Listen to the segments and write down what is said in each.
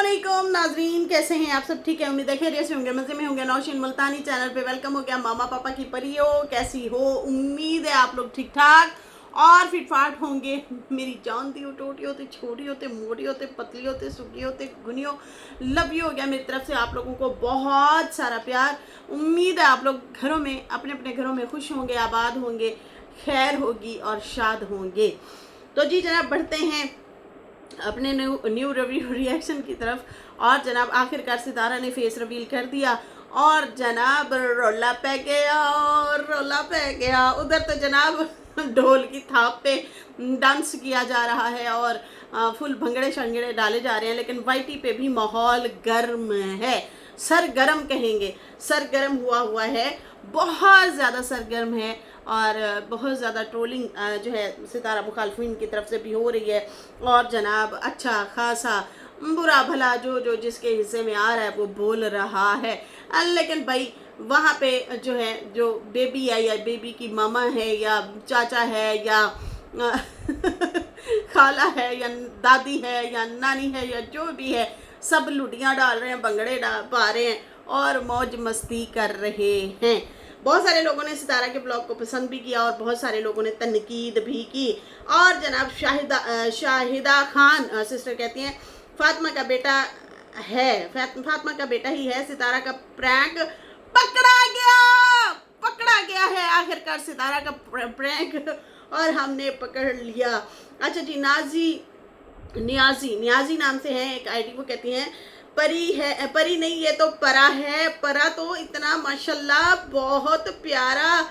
अस्सलामुअलैकुम नाजरीन, कैसे हैं आप सब? ठीक है, उम्मीद है खैरियत से होंगे, मज़े में होंगे। नौशीन मुल्तानी चैनल पे वेलकम हो गया। मामा पापा की परियो, कैसी हो? उम्मीद है आप लोग ठीक ठाक और फिटफाट होंगे। मेरी जान दी हो, टोटी होते, छोटी होते, मोटी होते, पतली होते, सूखी होते, घुनी हो, लवी हो गया। मेरी तरफ से आप लोगों को बहुत सारा प्यार। उम्मीद है आप लोग घरों में, अपने अपने घरों में खुश होंगे, आबाद होंगे, खैर होगी और शाद होंगे। तो जी जनाब, बढ़ते हैं अपने न्यू रिव्यू रिएक्शन की तरफ। और जनाब आखिरकार सितारा ने फेस रिवील कर दिया और जनाब रोला पे गया और रोला पे गया। उधर तो जनाब ढोल की थाप पे डांस किया जा रहा है और फुल भंगड़े शंगड़े डाले जा रहे हैं, लेकिन वाईटी पे भी माहौल गर्म है, सरगर्म कहेंगे, सरगर्म हुआ है, बहुत ज़्यादा सरगर्म है। और बहुत ज़्यादा ट्रोलिंग जो है सितारा मुखालफिन की तरफ से भी हो रही है। और जनाब अच्छा खासा बुरा भला जो जो जिसके हिस्से में आ रहा है वो बोल रहा है। लेकिन भाई वहाँ पे जो है, जो बेबी है या बेबी की मामा है या चाचा है या खाला है या दादी है या नानी है या जो भी है, सब लुटियाँ डाल रहे हैं, भंगड़े पा रहे हैं और मौज मस्ती कर रहे हैं। बहुत सारे लोगों ने सितारा के ब्लॉग को पसंद भी किया और बहुत सारे लोगों ने तनकीद भी की। और जनाब शाहिदा खान सिस्टर कहती हैं फातिमा का बेटा है, फातिमा का बेटा ही है, सितारा का प्रैंक पकड़ा गया है। आखिरकार सितारा का प्रैंक और हमने पकड़ लिया। अच्छा जी, नियाजी नाम से है एक आईडी, वो कहती हैं परी है, परी नहीं ये तो परा है। परा तो इतना माशाल्लाह बहुत प्यारा,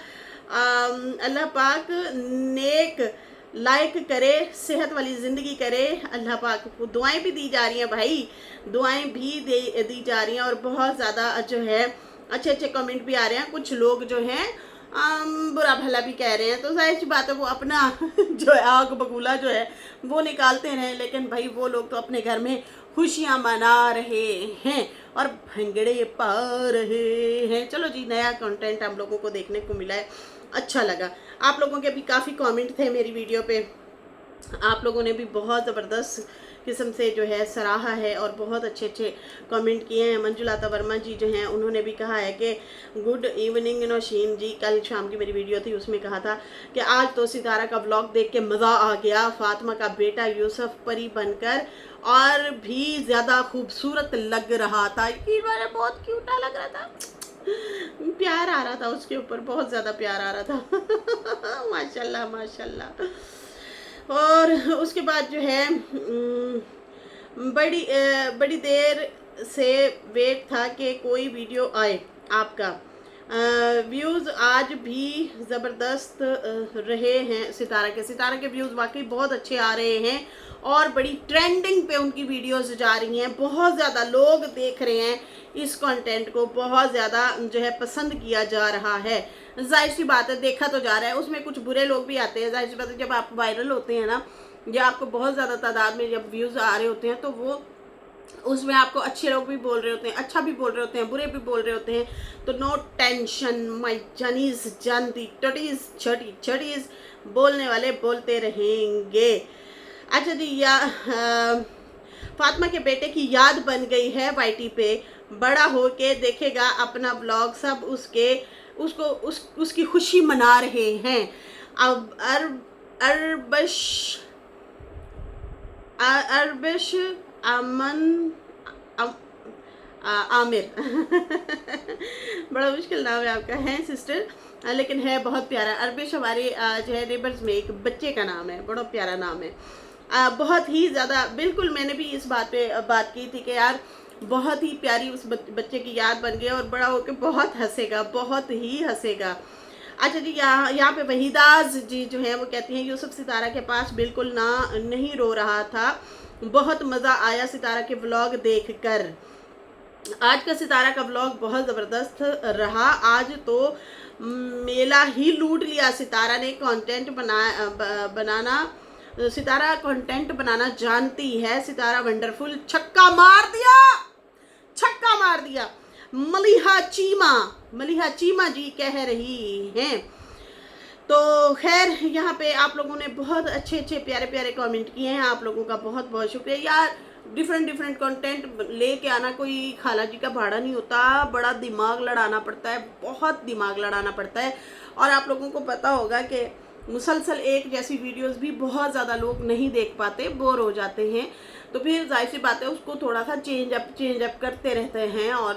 अल्लाह पाक नेक लाइक करे, सेहत वाली ज़िंदगी करे। अल्लाह पाक को दुआएं भी दी जा रही हैं भाई, दुआएं भी दी जा रही हैं और बहुत ज़्यादा जो है अच्छे अच्छे कमेंट भी आ रहे हैं। कुछ लोग जो हैं बुरा भला भी कह रहे हैं, तो जाहिर सी बात है वो अपना जो है आग बबूला जो है वो निकालते रहें, लेकिन भाई वो लोग तो अपने घर में खुशियाँ मना रहे हैं और भंगड़े पा रहे हैं। चलो जी, नया कंटेंट हम लोगों को देखने को मिला है, अच्छा लगा। आप लोगों के भी काफ़ी कमेंट थे मेरी वीडियो पे, आप लोगों ने भी बहुत ज़बरदस्त किस्म से जो है सराहा है और बहुत अच्छे अच्छे कमेंट किए हैं। मंजुलाता वर्मा जी जो हैं उन्होंने भी कहा है कि गुड इवनिंग नौशीन जी, कल शाम की मेरी वीडियो थी उसमें कहा था कि आज तो सितारा का ब्लॉग देख के मज़ा आ गया। फातिमा का बेटा यूसुफ परी बनकर और भी ज़्यादा खूबसूरत लग रहा था, ये वाला बहुत क्यूटा लग रहा था, प्यार आ रहा था उसके ऊपर, बहुत ज़्यादा प्यार आ रहा था माशाल्लाह माशाल्लाह। और उसके बाद जो है बड़ी देर से वेट था कि कोई वीडियो आए आपका। व्यूज़ आज भी ज़बरदस्त रहे हैं सितारा के व्यूज़ वाकई बहुत अच्छे आ रहे हैं और बड़ी ट्रेंडिंग पे उनकी वीडियोस जा रही हैं। बहुत ज़्यादा लोग देख रहे हैं इस कंटेंट को, बहुत ज़्यादा जो है पसंद किया जा रहा है। जाहिर सी बात है, देखा तो जा रहा है, उसमें कुछ बुरे लोग भी आते हैं। जाहिर सी बात है, जब आप वायरल होते हैं ना, या आपको बहुत ज़्यादा तादाद में जब व्यूज़ आ रहे होते हैं, तो वो उसमें आपको अच्छे लोग भी बोल रहे होते हैं, अच्छा भी बोल रहे होते हैं, बुरे भी बोल रहे होते हैं। तो नो टेंशन माई जनीज जानती टटीज छटी छटीज, बोलने वाले बोलते रहेंगे। अच्छा जी, फातिमा के बेटे की याद बन गई है वाईटी पे, बड़ा हो के देखेगा अपना ब्लॉग, सब उसकी खुशी मना रहे हैं। अब अरबश अमन आमिर बड़ा मुश्किल नाम है आपका, है सिस्टर, लेकिन है बहुत प्यारा। अरबिश हमारे जो है नेबर्स में एक बच्चे का नाम है, बड़ा प्यारा नाम है, बहुत ही ज़्यादा। बिल्कुल मैंने भी इस बात पे बात की थी कि यार बहुत ही प्यारी उस बच्चे की याद बन गई और बड़ा होकर बहुत हंसेगा, बहुत ही हंसेगा। अच्छा जी, यहाँ पे वहीदाज जी जो है वो कहती हैं यूसुफ सितारा के पास बिल्कुल नहीं रो रहा था, बहुत मज़ा आया सितारा के व्लॉग देखकर। आज का सितारा का व्लॉग बहुत ज़बरदस्त रहा। आज तो मेला ही लूट लिया। सितारा ने सितारा कंटेंट बनाना जानती है। सितारा वंडरफुल, छक्का मार दिया। मलिहा चीमा जी कह रही हैं। तो खैर यहाँ पे आप लोगों ने बहुत अच्छे अच्छे प्यारे प्यारे कमेंट किए हैं, आप लोगों का बहुत बहुत शुक्रिया यार। डिफरेंट डिफरेंट कंटेंट लेके आना कोई खाला जी का भाड़ा नहीं होता, बड़ा दिमाग लड़ाना पड़ता है, बहुत दिमाग लड़ाना पड़ता है। और आप लोगों को पता होगा कि मुसलसल एक जैसी वीडियोस भी बहुत ज़्यादा लोग नहीं देख पाते, बोर हो जाते हैं। तो फिर जाहिर सी बात है उसको थोड़ा सा चेंज अप करते रहते हैं और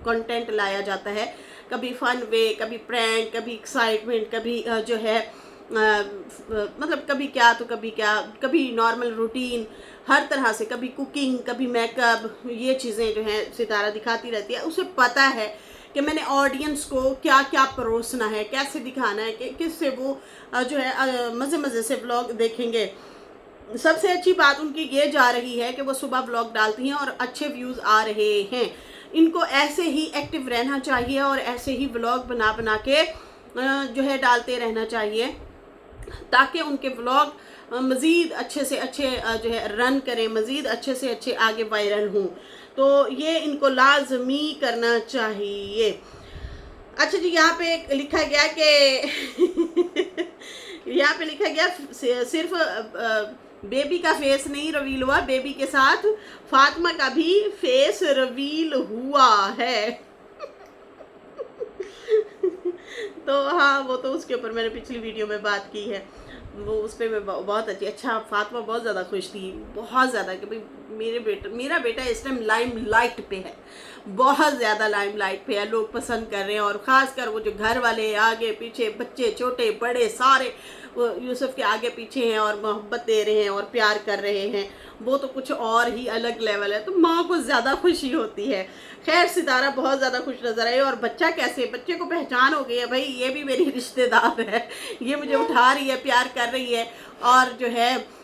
कंटेंट लाया जाता है। कभी फन वे, कभी प्रैंक, कभी एक्साइटमेंट, कभी जो है मतलब कभी क्या तो कभी क्या, कभी नॉर्मल रूटीन, हर तरह से, कभी कुकिंग, कभी मेकअप, ये चीज़ें जो हैं सितारा दिखाती रहती है। उसे पता है कि मैंने ऑडियंस को क्या क्या परोसना है, कैसे दिखाना है, कि किससे वो जो है मज़े मज़े से व्लॉग देखेंगे। सबसे अच्छी बात उनकी ये जा रही है कि वो सुबह व्लॉग डालती हैं और अच्छे व्यूज़ आ रहे हैं। इनको ऐसे ही एक्टिव रहना चाहिए और ऐसे ही व्लॉग बना बना के जो है डालते रहना चाहिए, ताकि उनके व्लॉग मज़ीद अच्छे से अच्छे जो है रन करें, मज़ीद अच्छे से अच्छे आगे वायरल हों। तो ये इनको लाजमी करना चाहिए। अच्छा जी, यहाँ पे लिखा गया कि यहाँ पे लिखा गया सिर्फ बेबी का फेस नहीं रिवील हुआ, बेबी के साथ फातिमा का भी फेस रिवील हुआ है। तो हाँ, वो तो उसके ऊपर मैंने पिछली वीडियो में बात की है, वो उस पर मैं बहुत अच्छी, अच्छा फातिमा बहुत ज़्यादा खुश थी, बहुत ज़्यादा, कि भाई मेरा बेटा इस टाइम लाइम लाइट पे है, बहुत ज़्यादा लाइम लाइट पे है, लोग पसंद कर रहे हैं। और ख़ासकर वो जो घर वाले आगे पीछे, बच्चे छोटे बड़े सारे वो यूसुफ के आगे पीछे हैं और मोहब्बत दे रहे हैं और प्यार कर रहे हैं, वो तो कुछ और ही अलग लेवल है। तो माँ को ज़्यादा खुशी होती है। खैर, सितारा बहुत ज़्यादा खुश नज़र आई। और बच्चा कैसे, बच्चे को पहचान हो गई है, भाई ये भी मेरी रिश्तेदार है, ये मुझे उठा रही है, प्यार कर रही है और जो है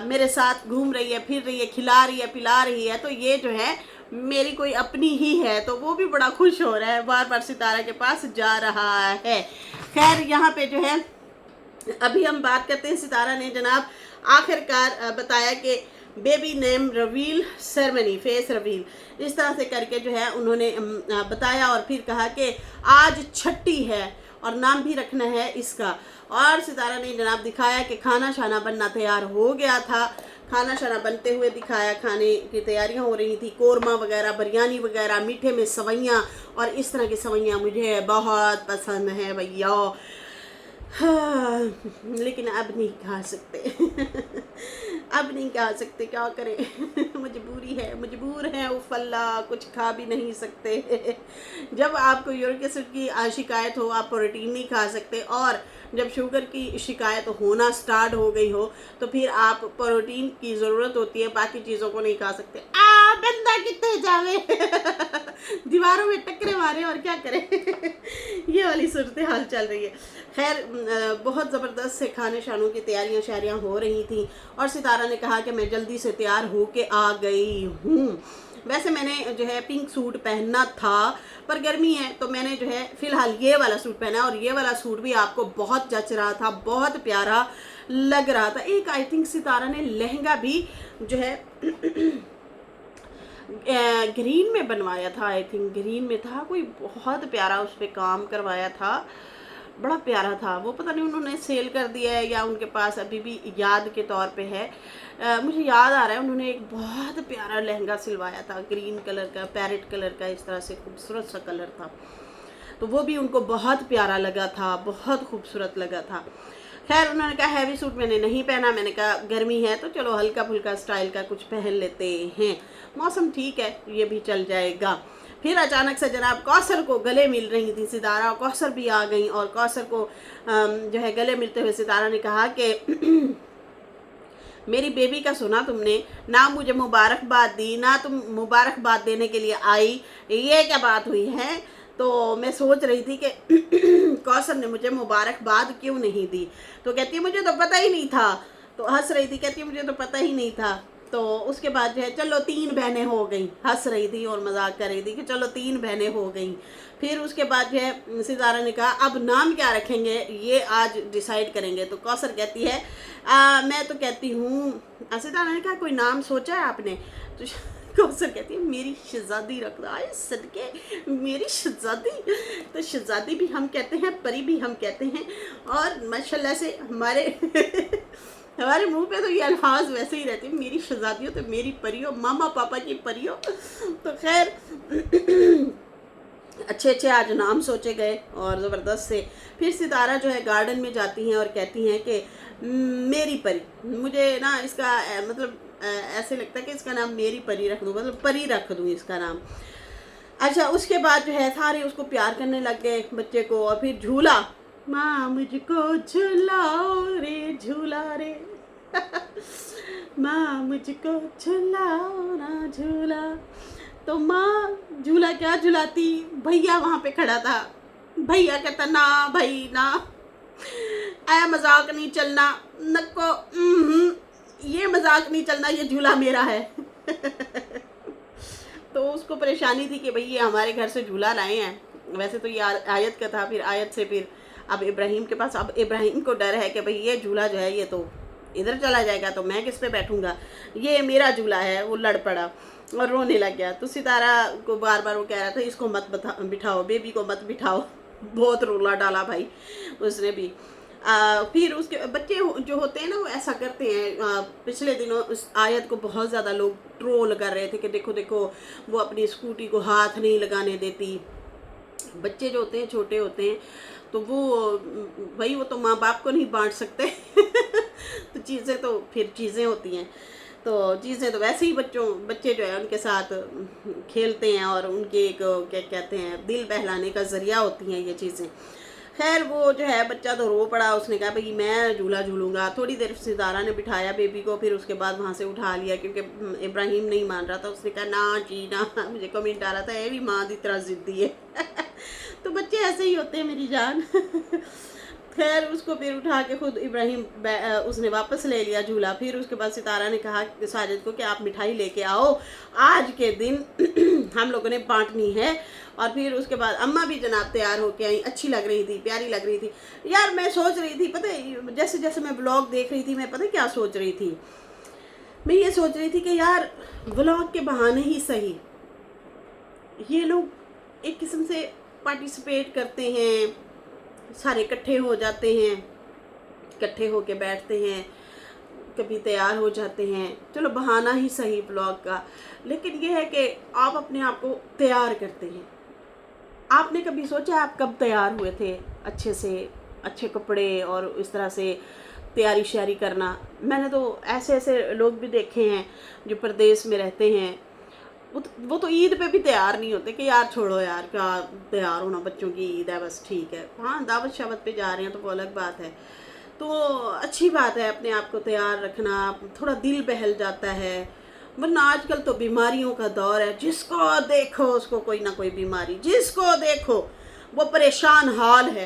मेरे साथ घूम रही है, फिर रही है, खिला रही है, पिला रही है, तो ये जो है मेरी कोई अपनी ही है। तो वो भी बड़ा खुश हो रहा है, बार बार सितारा के पास जा रहा है। खैर, यहाँ पे जो है अभी हम बात करते हैं, सितारा ने जनाब आखिरकार बताया कि baby name reveal ceremony, face reveal, इस तरह से करके जो है उन्होंने बताया। और फिर कहा कि आज छठी है और नाम भी रखना है इसका। और सितारा ने जनाब दिखाया कि खाना शाना बनना तैयार हो गया था, खाना शाना बनते हुए दिखाया, खाने की तैयारियां हो रही थी, कोरमा वगैरह, बिरयानी वगैरह, मीठे में सवैयाँ, और इस तरह की सवैयाँ मुझे बहुत पसंद है भैया। हाँ, लेकिन अब नहीं खा सकते अब नहीं खा सकते, क्या करें मजबूरी है, मजबूर हैं, उफल्ला, कुछ खा भी नहीं सकते जब आपको यूरिक एसिड की शिकायत हो, आप प्रोटीन नहीं खा सकते, और जब शुगर की शिकायत होना स्टार्ट हो गई हो तो फिर आप प्रोटीन की ज़रूरत होती है, बाकी चीज़ों को नहीं खा सकते। बंदा कितने जावे दीवारों में टकरे मारे और क्या करें ये वाली सूरत हाल चल रही है। खैर, बहुत ज़बरदस्त से खाने शानों की तैयारियां शारियां हो रही थी और सितारा ने कहा कि मैं जल्दी से तैयार होके आ गई हूँ। वैसे मैंने जो है पिंक सूट पहनना था, पर गर्मी है तो मैंने जो है फ़िलहाल ये वाला सूट पहना, और ये वाला सूट भी आपको बहुत जच रहा था, बहुत प्यारा लग रहा था। एक आई थिंक सितारा ने लहंगा भी जो है ग्रीन में बनवाया था, आई थिंक ग्रीन में था, कोई बहुत प्यारा उस पर काम करवाया था, बड़ा प्यारा था वो। पता नहीं उन्होंने सेल कर दिया है या उनके पास अभी भी याद के तौर पे है। मुझे याद आ रहा है उन्होंने एक बहुत प्यारा लहंगा सिलवाया था, ग्रीन कलर का, पैरेट कलर का, इस तरह से खूबसूरत सा कलर था, तो वो भी उनको बहुत प्यारा लगा था, बहुत खूबसूरत लगा था। खैर, उन्होंने कहा हैवी सूट मैंने नहीं पहना, मैंने कहा गर्मी है तो चलो हल्का फुल्का स्टाइल का कुछ पहन लेते हैं, मौसम ठीक है, ये भी चल जाएगा। फिर अचानक से जनाब कौसर को गले मिल रही थी सितारा, और कौसर भी आ गई, और कौसर को जो है गले मिलते हुए सितारा ने कहा कि मेरी बेबी का सुना तुमने, ना मुझे मुबारकबाद दी, ना तुम मुबारकबाद देने के लिए आई, ये क्या बात हुई है? तो मैं सोच रही थी कि कौसर ने मुझे मुबारकबाद क्यों नहीं दी। तो कहती है मुझे तो पता ही नहीं था, तो हंस रही थी, कहती है मुझे तो पता ही नहीं था। तो उसके बाद जो है चलो 3 बहनें हो गई, हंस रही थी और मजाक कर रही थी कि चलो 3 बहनें हो गई। फिर उसके बाद जो है सितारा ने कहा अब नाम क्या रखेंगे ये आज डिसाइड करेंगे। तो कौसर कहती है मैं तो कहती हूँ, सितारा ने कहा कोई नाम सोचा है आपने? तो कौसर कहती है मेरी शहजादी रख दो। आए सदके मेरी शहजादी, तो शहजादी भी हम कहते हैं, परी भी हम कहते हैं, और माशाल्लाह से हमारे हमारे मुंह पे तो ये अल्फाज वैसे ही रहते हैं, मेरी शहजादियों तो मेरी परियों, मामा पापा की परियों। तो खैर अच्छे अच्छे आज नाम सोचे गए और ज़बरदस्त से फिर सितारा जो है गार्डन में जाती हैं और कहती हैं कि मेरी परी, मुझे ना इसका मतलब ऐसे लगता है कि इसका नाम मेरी परी रख दूँ, मतलब परी रख दूँ इसका नाम। अच्छा, उसके बाद जो है सारे उसको प्यार करने लग गए बच्चे को, और फिर झूला, माँ मुझको झूलाओ रे झूला रे माँ मुझको झूलाओ ना झूला। तो माँ झूला क्या झुलाती, भैया वहाँ पे खड़ा था, भैया कहता ना भाई ना, ऐ मजाक नहीं चलना, नको ये मजाक नहीं चलना, ये झूला मेरा है तो उसको परेशानी थी कि भाई ये हमारे घर से झूला लाए हैं। वैसे तो ये आयत का था, फिर आयत से फिर अब इब्राहिम के पास, अब इब्राहिम को डर है कि भाई ये झूला जो है ये तो इधर चला जाएगा तो मैं किस पे बैठूंगा, ये मेरा झूला है। वो लड़ पड़ा और रोने लग गया। तो सितारा को बार बार वो कह रहा था इसको मत बिठाओ, बेबी को मत बिठाओ बहुत रोला डाला भाई उसने भी। फिर उसके बच्चे जो होते हैं ना वो ऐसा करते हैं। पिछले दिनों उस आयत को बहुत ज़्यादा लोग ट्रोल कर रहे थे कि देखो देखो वो अपनी स्कूटी को हाथ नहीं लगाने देती। बच्चे जो होते हैं छोटे होते हैं तो वो भाई वो तो माँ बाप को नहीं बांट सकते तो चीज़ें तो फिर चीज़ें होती हैं, तो चीज़ें तो वैसे ही बच्चे जो है उनके साथ खेलते हैं और उनके एक क्या कहते हैं दिल बहलाने का ज़रिया होती हैं ये चीज़ें। खैर वो जो है बच्चा तो रो पड़ा, उसने कहा भाई मैं झूला झूलूंगा। थोड़ी देर सितारा ने बिठाया बेबी को, फिर उसके बाद वहाँ से उठा लिया क्योंकि इब्राहिम नहीं मान रहा था। उसने कहा ना जी ना मुझे कमेंट आ रहा था ये भी माँ की तरह ज़िद्दी है तो बच्चे ऐसे ही होते हैं मेरी जान खैर उसको फिर उठा के खुद इब्राहिम उसने वापस ले लिया झूला। फिर उसके बाद सितारा ने कहा साजिद को कि आप मिठाई लेके आओ, आज के दिन हम लोगों ने बांटनी है। और फिर उसके बाद अम्मा भी जनाब तैयार होके आई, अच्छी लग रही थी, प्यारी लग रही थी। यार मैं सोच रही थी पता है, जैसे जैसे मैं ब्लॉग देख रही थी मैं पता क्या सोच रही थी, मैं ये सोच रही थी कि यार ब्लॉग के बहाने ही सही ये लोग एक किस्म से पार्टिसिपेट करते हैं, सारे इकट्ठे हो जाते हैं, इकट्ठे होके बैठते हैं, कभी तैयार हो जाते हैं, चलो बहाना ही सही ब्लॉग का। लेकिन ये है कि आप अपने आप को तैयार करते हैं। आपने कभी सोचा आप कब तैयार हुए थे अच्छे से, अच्छे कपड़े और इस तरह से तैयारी श्यारी करना? मैंने तो ऐसे ऐसे लोग भी देखे हैं जो प्रदेश में रहते हैं, वो तो ईद पे भी तैयार नहीं होते कि यार छोड़ो यार क्या तैयार होना, बच्चों की ईद है बस ठीक है। हाँ दावत शावत पे जा रहे हैं तो वो अलग बात है, तो अच्छी बात है अपने आप को तैयार रखना, थोड़ा दिल बहल जाता है। वरना आजकल तो बीमारियों का दौर है, जिसको देखो उसको कोई ना कोई बीमारी, जिसको देखो वो परेशान हाल है।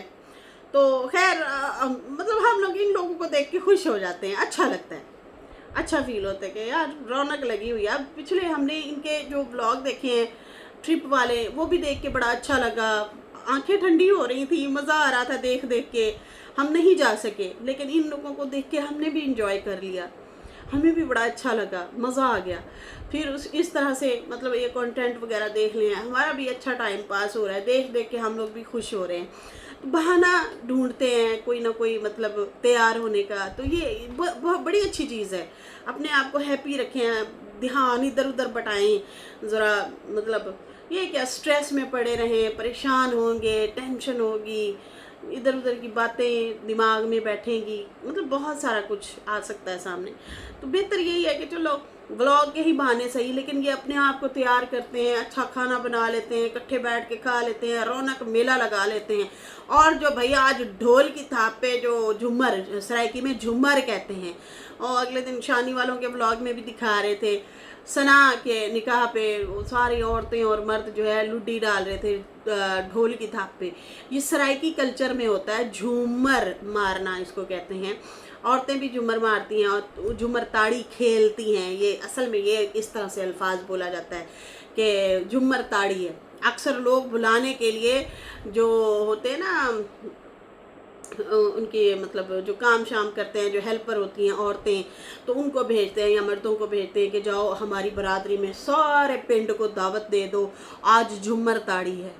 तो खैर मतलब हम लोग इन लोगों को देख के खुश हो जाते हैं, अच्छा लगता है, अच्छा फील होता है कि यार रौनक लगी हुई है। अब पिछले हमने इनके जो ब्लॉग देखे हैं ट्रिप वाले, वो भी देख के बड़ा अच्छा लगा, आंखें ठंडी हो रही थी, मज़ा आ रहा था देख देख के। हम नहीं जा सके लेकिन इन लोगों को देख के हमने भी इंजॉय कर लिया, हमें भी बड़ा अच्छा लगा, मज़ा आ गया। फिर इस तरह से मतलब ये कंटेंट वगैरह देख लिया, हमारा भी अच्छा टाइम पास हो रहा है, देख देख के हम लोग भी खुश हो रहे हैं। बहाना ढूंढते हैं कोई ना कोई मतलब तैयार होने का, तो ये बहुत बड़ी अच्छी चीज़ है। अपने आप को हैप्पी रखें, ध्यान इधर उधर बटाएं ज़रा, मतलब ये क्या स्ट्रेस में पड़े रहें, परेशान होंगे, टेंशन होगी, इधर उधर की बातें दिमाग में बैठेंगी, मतलब बहुत सारा कुछ आ सकता है सामने। तो बेहतर यही है कि चलो व्लॉग के ही बहाने सही, लेकिन ये अपने आप को तैयार करते हैं, अच्छा खाना बना लेते हैं, इकट्ठे बैठ के खा लेते हैं, रौनक मेला लगा लेते हैं। और जो भैया आज ढोल की थाप पे जो झूमर, सराइकी में झूमर कहते हैं, और अगले दिन शानी वालों के व्लॉग में भी दिखा रहे थे, सना के निकाह पे वो सारी औरतें और मर्द जो है लुड्डी डाल रहे थे ढोल की थाप पे। ये सराइकी कल्चर में होता है, झूमर मारना इसको कहते हैं। औरतें भी झूमर मारती हैं और झूमर ताड़ी खेलती हैं। ये असल में ये इस तरह से अल्फाज बोला जाता है कि झूमर ताड़ी है। अक्सर लोग बुलाने के लिए जो होते हैं ना उनके मतलब जो काम शाम करते हैं, जो हेल्पर होती हैं औरतें, तो उनको भेजते हैं या मर्दों को भेजते हैं कि जाओ हमारी बरादरी में सारे पिंड को दावत दे दो, आज झूमर ताड़ी है,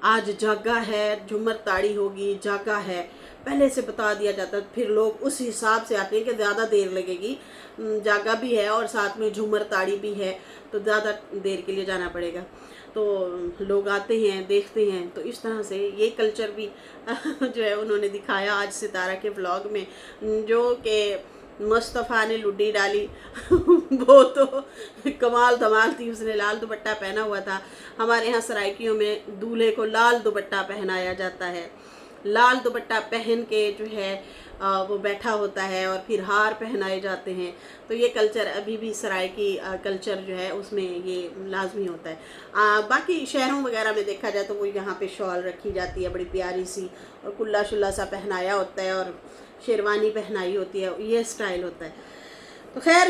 आज जागा है, झूमर ताड़ी होगी, जागा है। पहले से बता दिया जाता है, फिर लोग उस हिसाब से आते हैं कि ज़्यादा देर लगेगी, जागा भी है और साथ में झूमर ताड़ी भी है, तो ज़्यादा देर के लिए जाना पड़ेगा, तो लोग आते हैं देखते हैं। तो इस तरह से ये कल्चर भी जो है उन्होंने दिखाया आज सितारा के व्लॉग में, जो कि मुस्तफ़ा ने लुड्डी डाली वो तो कमाल धमाल थी। उसने लाल दुपट्टा पहना हुआ था। हमारे यहाँ सराइकियों में दूल्हे को लाल दुपट्टा पहनाया जाता है, लाल दुपट्टा पहन के जो है वो बैठा होता है और फिर हार पहनाए जाते हैं। तो ये कल्चर अभी भी सराइकी कल्चर जो है उसमें ये लाजमी होता है। बाकी शहरों वगैरह में देखा जाए तो वो यहाँ पे शॉल रखी जाती है बड़ी प्यारी सी, और कुल्ला शुल्ला सा पहनाया होता है और शेरवानी पहनाई होती है, ये स्टाइल होता है। तो खैर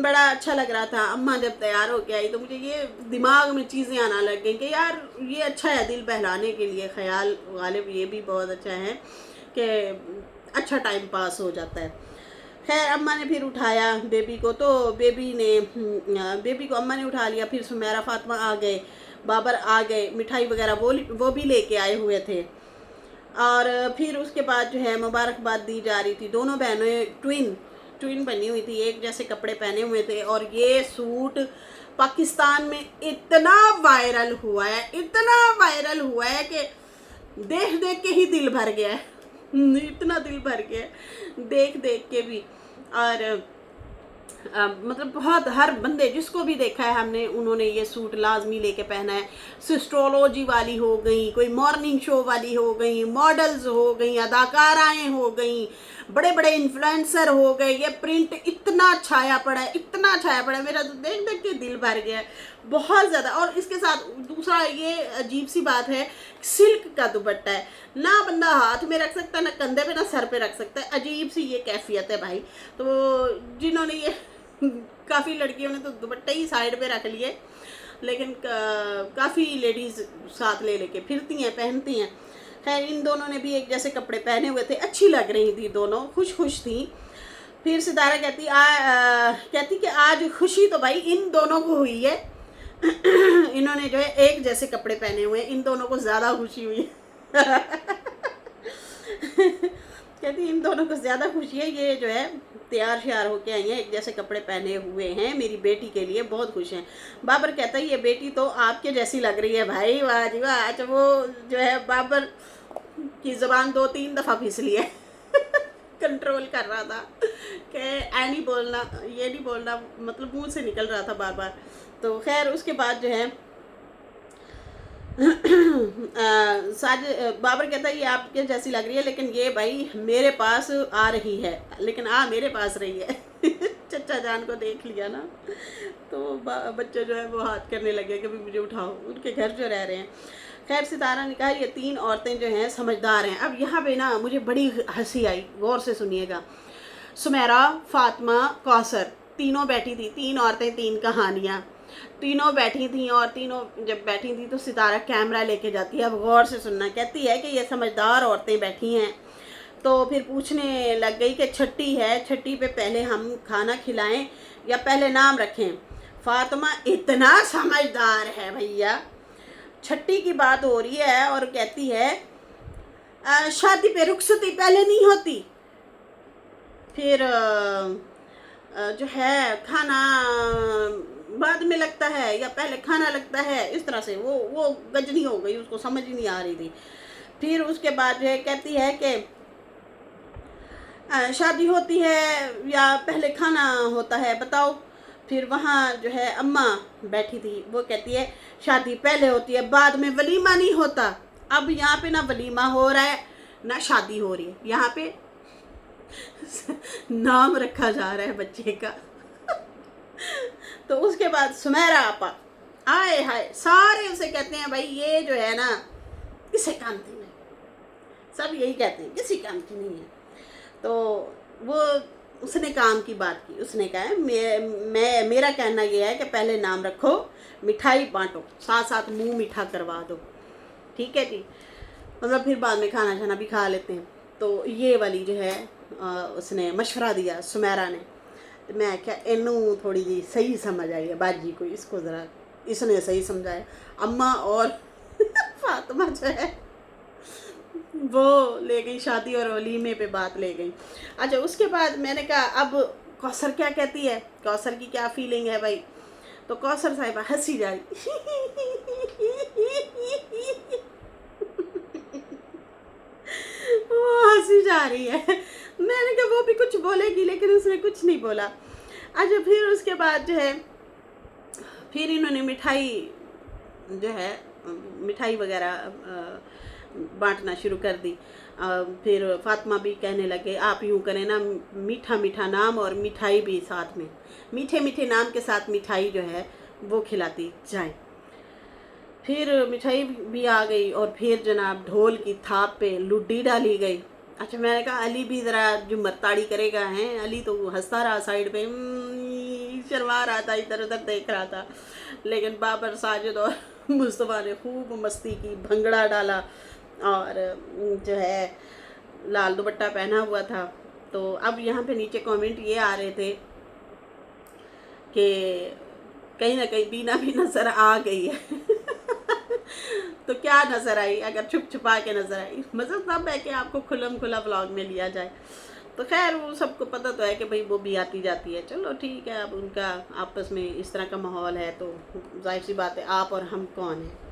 बड़ा अच्छा लग रहा था। अम्मा जब तैयार होके आई तो मुझे ये दिमाग में चीज़ें आना लग गई कि यार ये अच्छा है दिल बहलाने के लिए, ख्याल गालिब ये भी बहुत अच्छा है कि अच्छा टाइम पास हो जाता है। खैर अम्मा ने फिर उठाया बेबी को, तो बेबी को अम्मा ने उठा लिया। फिर सुमेरा फातिमा आ गए, बाबर आ गए, मिठाई वगैरह वो भी लेके आए हुए थे। और फिर उसके बाद जो है मुबारकबाद दी जा रही थी। दोनों बहनें ट्विन बनी हुई थी, एक जैसे कपड़े पहने हुए थे। और ये सूट पाकिस्तान में इतना वायरल हुआ है कि देख देख के ही दिल भर गया है, इतना दिल भर गया है देख देख के भी। और मतलब बहुत हर बंदे जिसको भी देखा है हमने, उन्होंने ये सूट लाजमी लेके पहना है। सिस्ट्रोलॉजी वाली हो गई, कोई मॉर्निंग शो वाली हो गई, मॉडल्स हो गई, अदाकाराएँ हो गई, बड़े बड़े इन्फ्लुएंसर हो गए। ये प्रिंट इतना छाया पड़ा है, मेरा तो देख देख के दिल भर गया है बहुत ज़्यादा। और इसके साथ दूसरा ये अजीब सी बात है, सिल्क का दुपट्टा है, ना बंदा हाथ में रख सकता है, ना कंधे पे, ना सर पे रख सकता है। अजीब सी ये कैफियत है भाई। तो जिन्होंने ये काफ़ी लड़कियों ने तो दुपट्टे ही साइड पे रख लिए, लेकिन काफ़ी लेडीज़ साथ ले लेके फिरती हैं, पहनती हैं। खैर इन दोनों ने भी एक जैसे कपड़े पहने हुए थे, अच्छी लग रही थी, दोनों खुश थी। फिर सितारा कहती कि आज खुशी तो भाई इन दोनों को हुई है इन्होंने जो है एक जैसे कपड़े पहने हुए हैं, इन दोनों को ज़्यादा खुशी हुई कहती इन दोनों को ज़्यादा खुशी है, ये जो है तैयार श्यार होके आई हैं, एक जैसे कपड़े पहने हुए हैं, मेरी बेटी के लिए बहुत खुश हैं। बाबर कहता है ये बेटी तो आपके जैसी लग रही है भाई, वाह जी वाह। अच्छा वो जो है बाबर की ज़बान 2-3 दफ़ा फिसली है कंट्रोल कर रहा था कि नहीं बोलना, ये नहीं बोलना, मतलब मुंह से निकल रहा था बार बार। तो खैर उसके बाद जो है बाबर कहता है ये आपके जैसी लग रही है, लेकिन ये भाई मेरे पास आ रही है, लेकिन मेरे पास रही है चचा जान को देख लिया ना, तो बच्चे जो है वो हाथ करने लगे कि भी मुझे उठाओ, उनके घर जो रह रहे हैं। खैर सितारा ने कहा ये 3 औरतें जो हैं समझदार हैं। अब यहाँ पे ना मुझे बड़ी हंसी आई, गौर से सुनिएगा। सुमेरा, फातिमा, कौसर तीनों बैठी थी, 3 औरतें 3 कहानियाँ, तीनों बैठी थी। और तीनों जब बैठी थी तो सितारा कैमरा लेके जाती है। अब गौर से सुनना, कहती है कि ये समझदार औरतें बैठी हैं। तो फिर पूछने लग गई कि छठी है, छठी पे पहले हम खाना खिलाएं या पहले नाम रखें। फातिमा इतना समझदार है भैया, छठी की बात हो रही है और कहती है शादी पे रुखसती पहले नहीं होती, फिर जो है खाना बाद में लगता है या पहले खाना लगता है, इस तरह से वो गजनी हो गई, उसको समझ ही नहीं आ रही थी। फिर उसके बाद जो है कहती है कि शादी होती है या पहले खाना होता है बताओ। फिर वहाँ जो है अम्मा बैठी थी, वो कहती है शादी पहले होती है, बाद में वलीमा नहीं होता। अब यहाँ पे ना वलीमा हो रहा है ना शादी हो रही है, यहाँ पे नाम रखा जा रहा है बच्चे का तो उसके बाद सुमेरा आपा आए हाय, सारे उसे कहते हैं भाई ये जो है ना किसी काम की नहीं, सब यही कहते हैं किसी काम की नहीं है। तो वो उसने काम की बात की, उसने कहा मेरा कहना ये है कि पहले नाम रखो, मिठाई बांटो, साथ साथ मुंह मीठा करवा दो, ठीक है जी, मतलब फिर बाद में खाना छाना भी खा लेते हैं। तो ये वाली जो है उसने मशवरा दिया सुमेरा ने। तो मैं क्या इनू थोड़ी जी सही समझ आई है बाजी को, इसको ज़रा इसने सही समझाया। अम्मा और फातिमा जो है वो ले गई शादी और वलीमे पे बात ले गई। अच्छा, उसके बाद मैंने कहा अब कौसर क्या कहती है, कौसर की क्या फीलिंग है भाई। तो कौसर साहिबा हंसी जा रही वो हंसी जा रही है। मैंने कहा वो भी कुछ बोलेगी, लेकिन उसने कुछ नहीं बोला। अच्छा, फिर उसके बाद जो है फिर इन्होंने मिठाई जो है मिठाई वगैरह बांटना शुरू कर दी। फिर फातिमा भी कहने लगे आप यूँ करें ना, मीठा मीठा नाम और मिठाई भी साथ में, मीठे मीठे नाम के साथ मिठाई जो है वो खिलाती जाए। फिर मिठाई भी आ गई और फिर जनाब ढोल की थाप पे लुड्डी डाली गई। अच्छा, मैंने कहा अली भी ज़रा जुम्मर ताड़ी करेगा। हैं, अली तो हंसता रहा साइड पे, शर्मा रहा था, इधर उधर देख रहा था। लेकिन बाबर, साजिद और मुस्तफ़ा ने खूब मस्ती की, भंगड़ा डाला और जो है लाल दुपट्टा पहना हुआ था। तो अब यहाँ पे नीचे कमेंट ये आ रहे थे कि कहीं ना कहीं बीना भी नज़र आ गई है। तो क्या नज़र आई, अगर छुप छुपा के नज़र आई, मतलब तब है कि आपको खुलम खुला व्लॉग में लिया जाए। तो खैर वो सबको पता तो है कि भाई वो भी आती जाती है, चलो ठीक है। अब उनका आपस में इस तरह का माहौल है तो जाहिर सी बात है, आप और हम कौन है।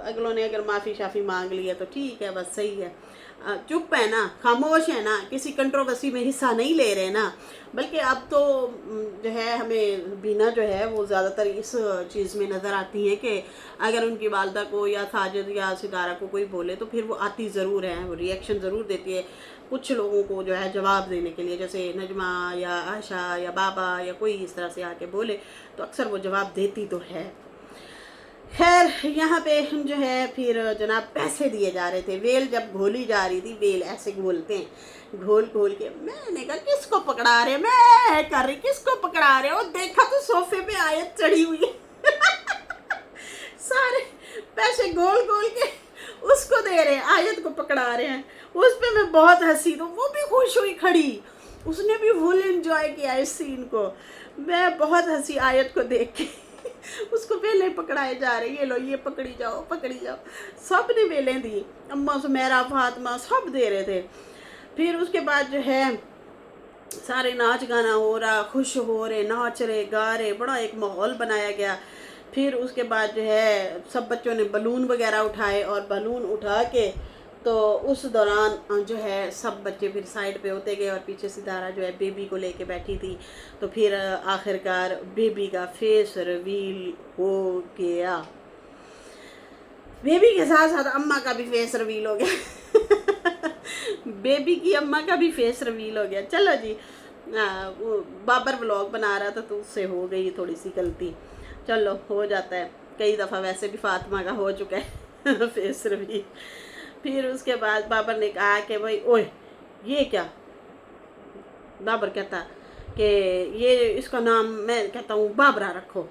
अगलों ने अगर माफ़ी शाफ़ी मांग ली है तो ठीक है, बस सही है। चुप है ना, खामोश है ना, किसी कंट्रोवर्सी में हिस्सा नहीं ले रहे ना। बल्कि अब तो जो है हमें बीना जो है वो ज़्यादातर इस चीज़ में नज़र आती है कि अगर उनकी वालदा को या साजिद या सितारा को कोई बोले तो फिर वो आती ज़रूर है, वो रिएक्शन ज़रूर देती है कुछ लोगों को जो है जवाब देने के लिए। जैसे नजमा या आशा या बाबा या कोई इस तरह से आके बोले तो अक्सर वो जवाब देती तो है। खैर यहाँ पे हम जो है फिर जनाब पैसे दिए जा रहे थे। वेल जब घोली जा रही थी, वेल ऐसे घोलते हैं, घोल घोल के मैंने कहा किसको पकड़ा रहे, मैं कर रही किसको पकड़ा रहे हो। देखा तो सोफे पे आयत चढ़ी हुई है। सारे पैसे गोल गोल के उसको दे रहे हैं, आयत को पकड़ा रहे हैं। उस पे मैं बहुत हंसी, तो वो भी खुश हुई खड़ी, उसने भी फुल एंजॉय किया इस सीन को। मैं बहुत हंसी आयत को देख के। उसको वेलें पकड़ाए जा रहे, ये लो ये पकड़ी जाओ पकड़ी जाओ। सब ने वेलें दी, अम्मा सुमेरा फातिमा सब दे रहे थे। फिर उसके बाद जो है सारे नाच गाना हो रहा, खुश हो रहे, नाच रहे गा रहे, बड़ा एक माहौल बनाया गया। फिर उसके बाद जो है सब बच्चों ने बलून वगैरह उठाए और बलून उठा के तो उस दौरान जो है सब बच्चे फिर साइड पे होते गए और पीछे सितारा जो है बेबी को लेके बैठी थी। तो फिर आखिरकार बेबी का फेस रिवील हो गया, बेबी के साथ साथ अम्मा का भी फेस रिवील हो गया। बेबी की अम्मा का भी फेस रिवील हो गया। चलो जी, वो बाबर व्लॉग बना रहा था तो उससे हो गई थोड़ी सी गलती, चलो हो जाता है। कई दफ़ा वैसे भी फातिमा का हो चुका है फेस रिवील। फिर उसके बाद बाबर ने कहा कि भाई ओए ये क्या, बाबर कहता कि ये इसका नाम, मैं कहता हूँ बाबरा रखो,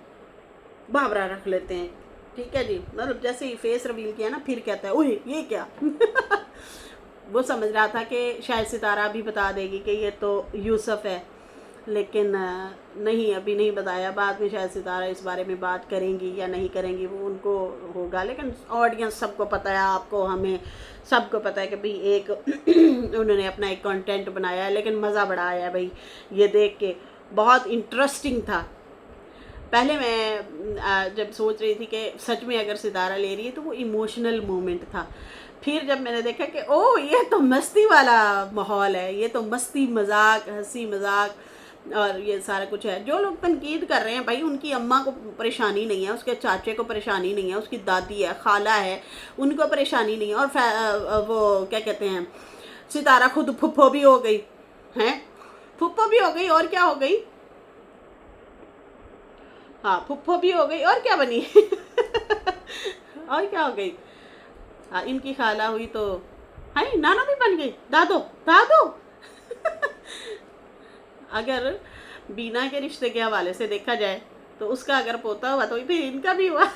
बाबरा रख लेते हैं, ठीक है जी। मतलब जैसे ही फेस रिवील किया ना फिर कहता है ओए ये क्या। वो समझ रहा था कि शायद सितारा भी बता देगी कि ये तो यूसुफ है, लेकिन नहीं, अभी नहीं बताया। बाद में शायद सितारा इस बारे में बात करेंगी या नहीं करेंगी वो उनको होगा। लेकिन ऑडियंस सबको पता है, आपको हमें सबको पता है कि भाई एक उन्होंने अपना एक कंटेंट बनाया है। लेकिन मज़ा बड़ा आया भाई ये देख के, बहुत इंटरेस्टिंग था। पहले मैं जब सोच रही थी कि सच में अगर सितारा ले रही है तो वो इमोशनल मोमेंट था। फिर जब मैंने देखा कि ओह ये तो मस्ती वाला माहौल है, ये तो मस्ती मजाक हंसी मजाक और ये सारा कुछ है। जो लोग तनकीद कर रहे हैं भाई, उनकी अम्मा को परेशानी नहीं है, उसके चाचे को परेशानी नहीं है, उसकी दादी है, खाला है, उनको परेशानी नहीं है। और वो क्या कहते हैं, सितारा खुद फुप्पो भी हो गई हैं, फुप्पो भी हो गई और क्या हो गई, हाँ फुप्पो भी हो गई और क्या बनी। और क्या हो गई, हाँ इनकी खाला हुई तो हाय नाना भी बन गई, दादो दादो। अगर बीना के रिश्ते के हवाले से देखा जाए तो उसका अगर पोता हुआ तो फिर इनका भी हुआ।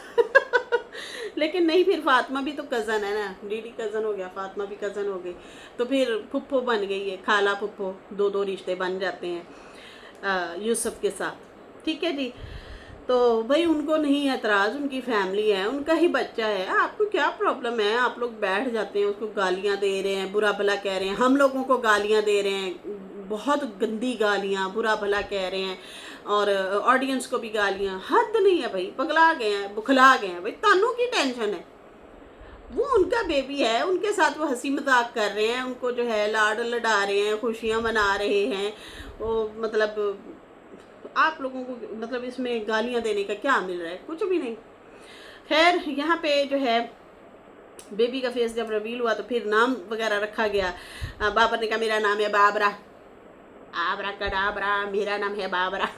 लेकिन नहीं, फिर फातिमा भी तो कज़न है ना, डीडी कज़न हो गया, फातिमा भी कज़न हो गई, तो फिर फुप्पो बन गई है, खाला फुप्पो, दो दो रिश्ते बन जाते हैं यूसुफ के साथ, ठीक है जी। तो भाई उनको नहीं एतराज़, उनकी फैमिली है, उनका ही बच्चा है, आपको क्या प्रॉब्लम है? आप लोग बैठ जाते हैं, उसको गालियाँ दे रहे हैं, बुरा भला कह रहे हैं, हम लोगों को गालियाँ दे रहे हैं, बहुत गंदी गालियाँ, बुरा भला कह रहे हैं, और ऑडियंस को भी गालियाँ। हद नहीं है भाई, पगला गए हैं, बुखला गए हैं भाई। तानू की टेंशन है? वो उनका बेबी है, उनके साथ वो हंसी मजाक कर रहे हैं, उनको जो है लाड लड़ा रहे हैं, खुशियाँ मना रहे हैं। वो मतलब आप लोगों को मतलब इसमें गालियाँ देने का क्या मिल रहा है? कुछ भी नहीं। खैर यहाँ पे जो है बेबी का फेस जब रिवील हुआ तो फिर नाम वगैरह रखा गया। बाबर ने कहा मेरा नाम है बाबरा, आबरा कडाबरा, मेरा नाम है बाबरा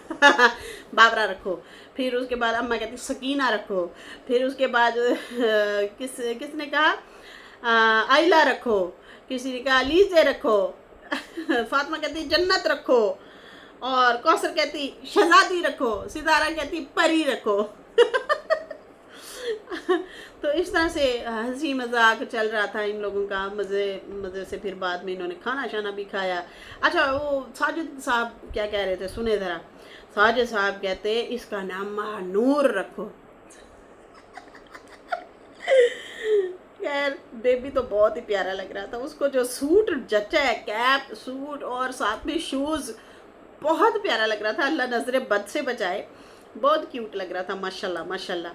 बाबरा रखो। फिर उसके बाद अम्मा कहती सकीना रखो। फिर उसके बाद किसने कहा आइला रखो, किसी ने कहा लीजे रखो फातिमा कहती जन्नत रखो, और कौसर कहती शहजादी रखो, सितारा कहती परी रखो तो इस तरह से हंसी मजाक चल रहा था इन लोगों का, मज़े मज़े से। फिर बाद में इन्होंने खाना शाना भी खाया। अच्छा वो साजिद साहब क्या कह रहे थे, सुने ज़रा। साजिद साहब कहते इसका नाम महानूर रखो खैर बेबी तो बहुत ही प्यारा लग रहा था, उसको जो सूट जचा है, कैप सूट और साथ में शूज़, बहुत प्यारा लग रहा था। अल्लाह नजरे बद से बचाए, बहुत क्यूट लग रहा था, माशाल्लाह माशाल्लाह।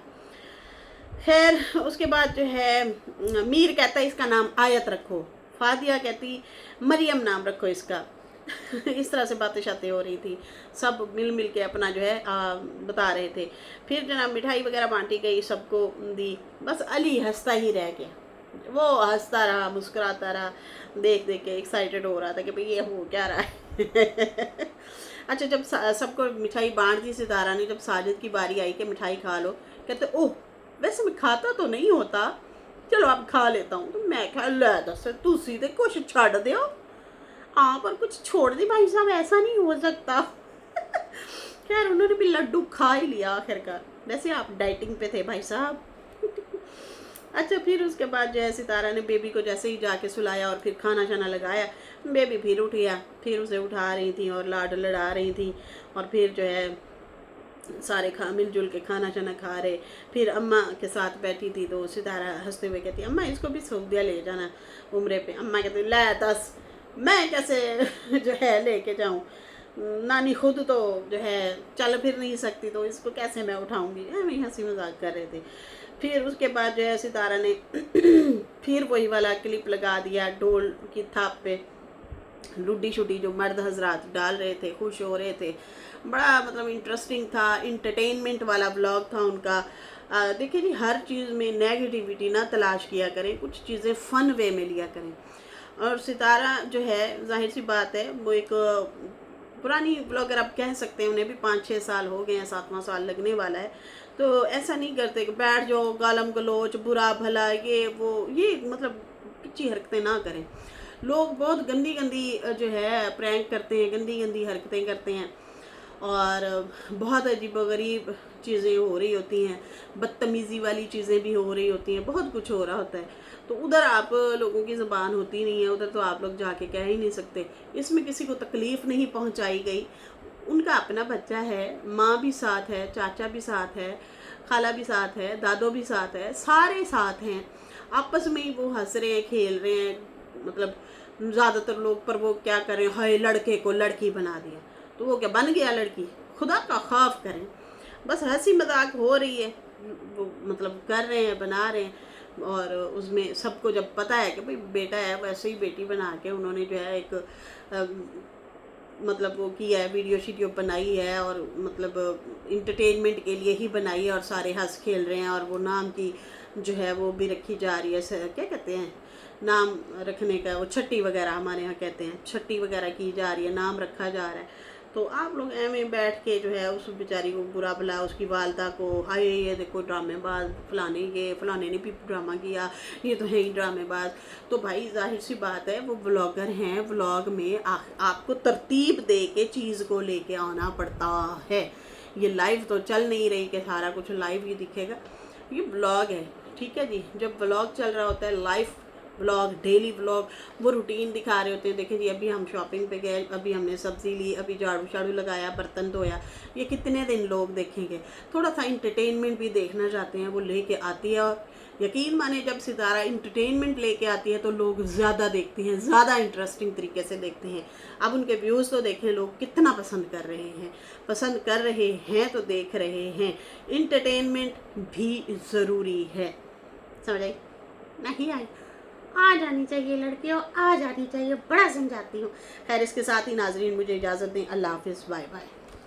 खैर उसके बाद जो है मीर कहता है इसका नाम आयत रखो, फातिया कहती मरियम नाम रखो इसका इस तरह से बातें शातें हो रही थी, सब मिल मिल के अपना जो है बता रहे थे। फिर जनाब मिठाई वगैरह बांटी गई, सबको दी, बस अली हंसता ही रह गया। वो हंसता रहा, मुस्कुराता रहा, देख देख के एक्साइटेड हो रहा था कि भाई ये हो क्या रहा है अच्छा जब सबको मिठाई बांट दी सितारा ने, जब साजिद की बारी आई कि मिठाई खा लो, कहते ओह वैसे मैं खाता तो नहीं होता, चलो अब खा लेता हूँ। तो मैं क्या लै दस तू सीधे कुछ छड़ दो आप और कुछ छोड़ दे भाई साहब, ऐसा नहीं हो सकता खैर उन्होंने भी लड्डू खा ही लिया आखिरकार, वैसे आप डाइटिंग पे थे भाई साहब अच्छा फिर उसके बाद जो है सितारा ने बेबी को जैसे ही जाके सुलाया और फिर खाना शाना लगाया, बेबी फिर उठ गया, फिर उसे उठा रही थी और लाड लड़ा रही थी, और फिर जो है सारे मिलजुल के खाना शाना खा रहे। फिर अम्मा के साथ बैठी थी तो सितारा हंसते हुए कहती अम्मा इसको भी सऊदिया ले जाना उम्रे पे। अम्मा कहती लै दस मैं कैसे जो है लेके जाऊँ, नानी खुद तो जो है चल फिर नहीं सकती, तो इसको कैसे मैं उठाऊँगी। मैं हंसी मजाक कर रहे थे। फिर उसके बाद जो है सितारा ने फिर वही वाला क्लिप लगा दिया ढोल की थाप पे, लुड्डी शुड्डी जो मर्द हजरात डाल रहे थे, खुश हो रहे थे, बड़ा मतलब इंटरेस्टिंग था, इंटरटेनमेंट वाला ब्लॉग था उनका। देखिए जी हर चीज़ में नेगेटिविटी ना तलाश किया करें, कुछ चीज़ें फ़न वे में लिया करें। और सितारा जो है जाहिर सी बात है वो एक पुरानी ब्लॉगर आप कह सकते हैं, उन्हें भी 5-6 साल हो गए हैं, 7वां साल लगने वाला है। तो ऐसा नहीं करते कि बैठ जाओ गालम गलोच बुरा भला ये वो, ये मतलब पिच्ची हरकतें ना करें। लोग बहुत गंदी गंदी जो है प्रैंक करते हैं, गंदी गंदी हरकतें करते हैं, और बहुत अजीबोगरीब चीज़ें हो रही होती हैं, बदतमीज़ी वाली चीज़ें भी हो रही होती हैं, बहुत कुछ हो रहा होता है। तो उधर आप लोगों की ज़बान होती नहीं है, उधर तो आप लोग जाके कह ही नहीं सकते। इसमें किसी को तकलीफ़ नहीं पहुंचाई गई, उनका अपना बच्चा है, माँ भी साथ है, चाचा भी साथ है, खाला भी साथ है, दादो भी साथ है, सारे साथ हैं, आपस में ही वो हंस रहे हैं, खेल रहे हैं। मतलब ज़्यादातर लोग पर वो क्या करें, हाय लड़के को लड़की बना दिया, तो वो क्या बन गया लड़की, खुदा का खौफ करें। बस हंसी मजाक हो रही है, वो मतलब कर रहे हैं, बना रहे हैं, और उसमें सबको जब पता है कि भाई बेटा है, वैसे ही बेटी बना के उन्होंने जो है एक मतलब वो किया है, वीडियो शीडियो बनाई है, और मतलब इंटरटेनमेंट के लिए ही बनाई है, और सारे हंस खेल रहे हैं। और वो नाम की जो है वो भी रखी जा रही है, क्या कहते हैं नाम रखने का, वो छट्टी वगैरह हमारे यहाँ कहते हैं, छट्टी वगैरह की जा रही है, नाम रखा जा रहा है। तो आप लोग एवं बैठ के जो है उस बेचारी को बुरा भला, उसकी वालदा को, हाय ये देखो ड्रामेबाज फलाने ने भी ड्रामा किया, ये तो है ही ड्रामेबाज। तो भाई जाहिर सी बात है वो व्लॉगर हैं, व्लॉग में आपको तरतीब दे के चीज़ को लेके आना पड़ता है। ये लाइव तो चल नहीं रही कि सारा कुछ लाइव ही दिखेगा, ये व्लॉग है, ठीक है जी। जब व्लॉग चल रहा होता है, लाइव व्लॉग, डेली व्लॉग, वो रूटीन दिखा रहे होते हैं। देखिए जी, अभी हम शॉपिंग पे गए, अभी हमने सब्ज़ी ली, अभी झाड़ू शाड़ू लगाया, बर्तन धोया। ये कितने दिन लोग देखेंगे? थोड़ा सा इंटरटेनमेंट भी देखना चाहते हैं, वो लेके आती है। और यकीन माने, जब सितारा इंटरटेनमेंट लेके आती है तो लोग ज़्यादा देखते हैं, ज़्यादा इंटरेस्टिंग तरीके से देखते हैं। अब उनके व्यूज़ तो देखें लोग कितना पसंद कर रहे हैं, पसंद कर रहे हैं तो देख रहे हैं। इंटरटेनमेंट भी ज़रूरी है। समझ आई? नहीं आई? आ जानी चाहिए लड़कियों, आ जानी चाहिए, बड़ा समझाती हूँ। खैर, इसके साथ ही नाजरीन मुझे इजाज़त दें। अल्लाह हाफिज़, बाय बाय।